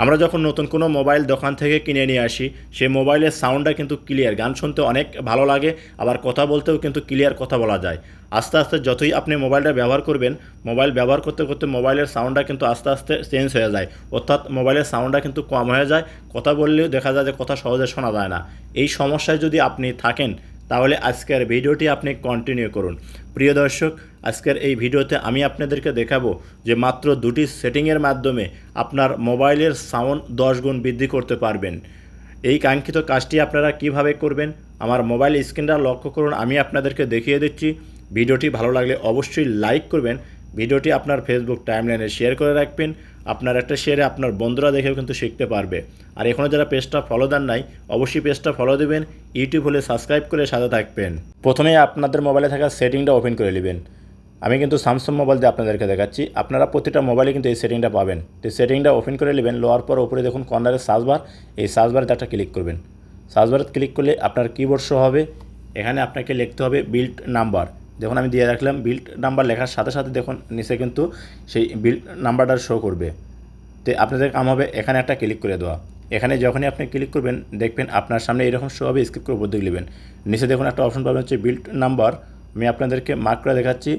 আমরা যখন নতুন কোনো মোবাইল দোকান থেকে কিনে নিয়ে আসি সেই মোবাইলের সাউন্ডটা কিন্তু ক্লিয়ার, গান শুনতে অনেক ভালো লাগে, আবার কথা বলতেও কিন্তু ক্লিয়ার কথা বলা যায়। আস্তে আস্তে যতই আপনি মোবাইলটা ব্যবহার করবেন, মোবাইল ব্যবহার করতে করতে মোবাইলের সাউন্ডটা কিন্তু আস্তে আস্তে চেঞ্জ হয়ে যায়, অর্থাৎ মোবাইলের সাউন্ডটা কিন্তু কম হয়ে যায়, কথা বললেও দেখা যায় যে কথা সহজে শোনা যায় না। এই সমস্যায় যদি আপনি থাকেন তাহলে আজকের ভিডিওটি আপনি কন্টিনিউ করুন। প্রিয় দর্শক, আজকের এই ভিডিওতে আমি আপনাদেরকে দেখাবো যে মাত্র দুটি সেটিংয়ের মাধ্যমে আপনার মোবাইলের সাউন্ড 10 গুণ বৃদ্ধি করতে পারবেন। এই কাঙ্ক্ষিত কাজটি আপনারা কিভাবে করবেন আমার মোবাইল স্ক্রিনটা লক্ষ্য করুন, আমি আপনাদেরকে দেখিয়ে দিচ্ছি। ভিডিওটি ভালো লাগলে অবশ্যই লাইক করবেন, ভিডিওটি আপনার ফেসবুক টাইমলাইনে শেয়ার করে রাখবেন। আপনার একটা শেয়ারে আপনার বন্ধুরা দেখেও কিন্তু শিখতে পারবে। আর এখনও যারা পেজটা ফলো দেন নাই অবশ্যই পেজটা ফলো দেবেন, ইউটিউব হলে সাবস্ক্রাইব করে সাথে থাকবেন। প্রথমেই আপনাদের মোবাইলে থাকা সেটিংটা ওপেন করে নেবেন। আমি কিন্তু স্যামসাং মোবাইল দিয়ে আপনাদেরকে দেখাচ্ছি, আপনারা প্রতিটা মোবাইলে কিন্তু এই সেটিংটা পাবেন। তো সেটিংটা ওপেন করে নেবেন, লোয়ার পর উপরে দেখুন কর্নারে সার্চবার, এই সার্চবারে একটা ক্লিক করবেন। সার্চবারে ক্লিক করলে আপনার কিবোর্ড শো হবে, এখানে আপনাকে লিখতে হবে বিল্ড নাম্বার। দেখুন আমি দিয়ে রাখলাম, বিল্ড নাম্বার লেখার সাথে সাথে দেখুন নিচে কিন্তু সেই বিল্ড নাম্বারটা শো করবে। তো আপনাদের কাম হবে এখানে একটা ক্লিক করে দেওয়া। এখানে যখনই আপনি ক্লিক করবেন দেখবেন আপনার সামনে এরকম শো হবে, স্কিপ করে উপর দিকে নেবেন। নিচে দেখুন একটা অপশন পাবেন হচ্ছে বিল্ড নাম্বার, আমি আপনাদেরকে মার্ক করে দেখাচ্ছি।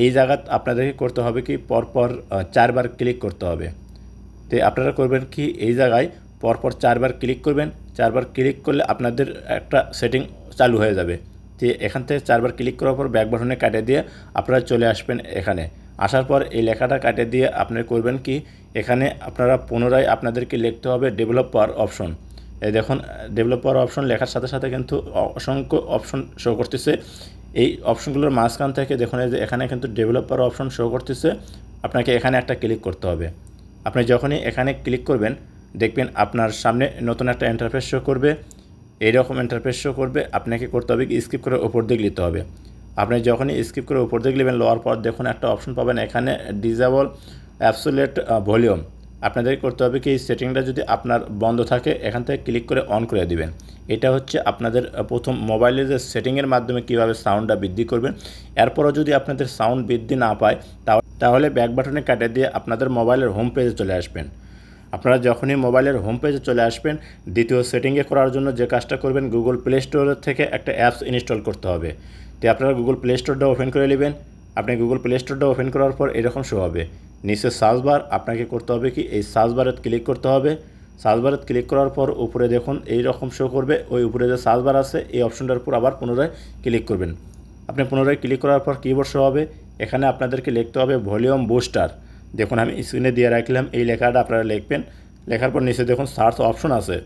এই জায়গা আপনাদেরকে করতে হবে কি পরপর 4 বার ক্লিক করতে হবে। তো আপনারা করবেন কি এই জায়গায় পরপর 4 বার ক্লিক করবেন, 4 বার ক্লিক করলে আপনাদের একটা সেটিং চালু হয়ে যাবে। তো এখান থেকে 4 বার ক্লিক করার পর ব্যাক বাটনে কাটে দিয়ে আপনারা চলে আসবেন এখানে। আসার পর এই লেখাটা কাটে দিয়ে আপনারা করবেন কি এখানে আপনারা পুনরায় আপনাদেরকে লিখতে হবে ডেভেলপার অপশন। এই দেখুন ডেভেলপার অপশন লেখার সাথে সাথে কিন্তু অসংখ্য অপশন শো করতেছে। এই অপশনগুলোর মাঝখান থেকে দেখুন এই যে এখানে কিন্তু ডেভেলপার অপশন শো করতেছে, আপনাকে এখানে একটা ক্লিক করতে হবে। আপনি যখনই এখানে ক্লিক করবেন দেখবেন আপনার সামনে নতুন একটা ইন্টারফেস শো করবে, এইরকম ইন্টারফেস শো করবে। আপনাকে করতে হবে কি স্কিপ করে উপর দিকে নিতে হবে। আপনি যখনই স্কিপ করে উপর দিকে নেবেন লওয়ার পর দেখুন একটা অপশন পাবেন এখানে ডিসেবল অ্যাবসোলিউট ভলিউম। আপনাদের করতে হবে কি এই সেটিংটা যদি আপনার বন্ধ থাকে এখান থেকে ক্লিক করে অন করে দিবেন। এটা হচ্ছে আপনাদের প্রথম মোবাইলের যে সেটিংয়ের মাধ্যমে কীভাবে সাউন্ডটা বৃদ্ধি করবেন। এরপরও যদি আপনাদের সাউন্ড বৃদ্ধি না পায় তাহলে ব্যাক বাটনে কাটে দিয়ে আপনাদের মোবাইলের হোম পেজে চলে আসবেন। আপনারা যখনই মোবাইলের হোম পেজে চলে আসবেন দ্বিতীয় সেটিংয়ে করার জন্য যে কাজটা করবেন গুগল প্লে স্টোর থেকে একটা অ্যাপস ইনস্টল করতে হবে। তো আপনারা গুগল প্লে স্টোরটা ওপেন করে নেবেন। আপনি গুগল প্লে স্টোরটা ওপেন করার পর এরকম শো হবে, নিচে সার্চবার আপনাকে করতে হবে কি এই সার্চবারে ক্লিক করতে হবে। সার্চবারে ক্লিক করার পর উপরে দেখুন এই রকম শো করবে, ওই উপরে যে সার্চবার আছে এই অপশনটার উপর আবার পুনরায় ক্লিক করবেন। আপনি পুনরায় ক্লিক করার পর কিবোর্ড শো হবে, এখানে আপনাদেরকে লিখতে হবে ভলিউম বুস্টার। দেখুন আমি স্ক্রিনে দিয়ে রাখলাম, এই লেখাটা আপনারা লিখবেন। লেখার পর নিচে দেখুন সার্চ অপশন আছে,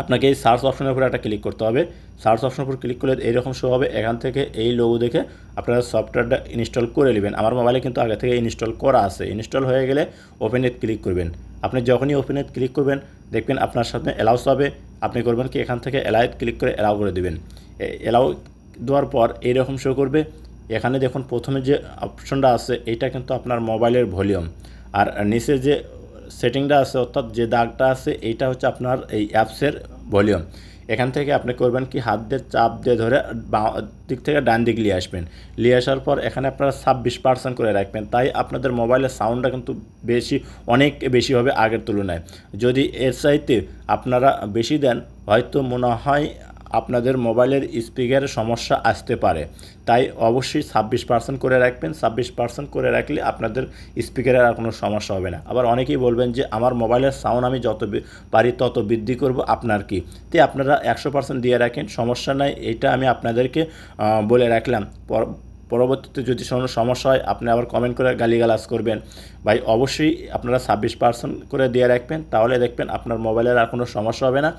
আপনাকে এই সার্চ অপশনের উপর একটা ক্লিক করতে হবে। সার্চ অপশনের উপর ক্লিক করলে এইরকম শো হবে, এখান থেকে এই লোগো দেখে আপনারা সফটওয়্যারটা ইনস্টল করে নেবেন। আমার মোবাইলে কিন্তু আগে থেকে ইনস্টল করা আছে। ইনস্টল হয়ে গেলে ওপেনে ক্লিক করবেন। আপনি যখনই ওপেনে ক্লিক করবেন দেখবেন আপনার সামনে অ্যালাউস হবে, আপনি করবেন কি এখান থেকে অ্যালাউতে ক্লিক করে অ্যালাউ করে দেবেন। অ্যালাউ দেওয়ার পর এইরকম শো করবে। এখানে দেখুন প্রথমে যে অপশনটা আছে এইটা কিন্তু আপনার মোবাইলের ভলিউম, আর নিচে যে সেটিংটা আছে অর্থাৎ যে দাগটা আছে এইটা হচ্ছে আপনার এই অ্যাপসের ভলিউম। এখান থেকে আপনি করবেন কি হাত দিয়ে চাপ দিয়ে ধরে দিক থেকে ডান দিক নিয়ে আসবেন। নিয়ে আসার পর এখানে আপনারা 26% করে রাখবেন, তাই আপনাদের মোবাইলের সাউন্ডটা কিন্তু অনেক বেশি হবে আগের তুলনায়। যদি এর চাইতে আপনারা বেশি দেন হয়তো মনে হয় আপনাদের মোবাইলের স্পিকারের সমস্যা আসতে পারে, তাই অবশ্যই 26% করে রাখবেন। 26% করে রাখলে আপনাদের স্পিকারের আর কোনো সমস্যা হবে না। আবার অনেকেই বলবেন যে আমার মোবাইলের সাউন্ড আমি যত পারি তত বৃদ্ধি করব, আপনার কি? তো আপনারা 100% দিয়ে রাখেন, সমস্যা নাই। এটা আমি আপনাদেরকে বলে রাখলাম। পরবর্তীতে যদি কোনো সমস্যা হয় আপনি আবার কমেন্ট করে গালিগালাজ করবেন। ভাই অবশ্যই আপনারা 26% করে দিয়ে রাখবেন, তাহলে দেখবেন আপনার মোবাইলের আর কোনো সমস্যা হবে না।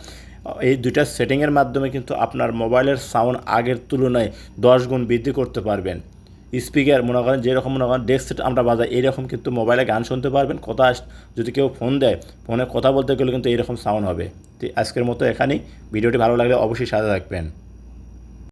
এই দুইটা সেটিংয়ের মাধ্যমে কিন্তু আপনার মোবাইলের সাউন্ড আগের তুলনায় 10 গুণ বৃদ্ধি করতে পারবেন। স্পিকার মনে করেন যেরকম মনে করেন ডেস্ক সেট আমরা বাজাই এইরকম কিন্তু মোবাইলে গান শুনতে পারবেন। কথা যদি কেউ ফোন দেয় ফোনে কথা বলতে গেলে কিন্তু এইরকম সাউন্ড হবে। তো আজকের মতো এখানেই, ভিডিওটি ভালো লাগলে অবশ্যই সাথে থাকবেন।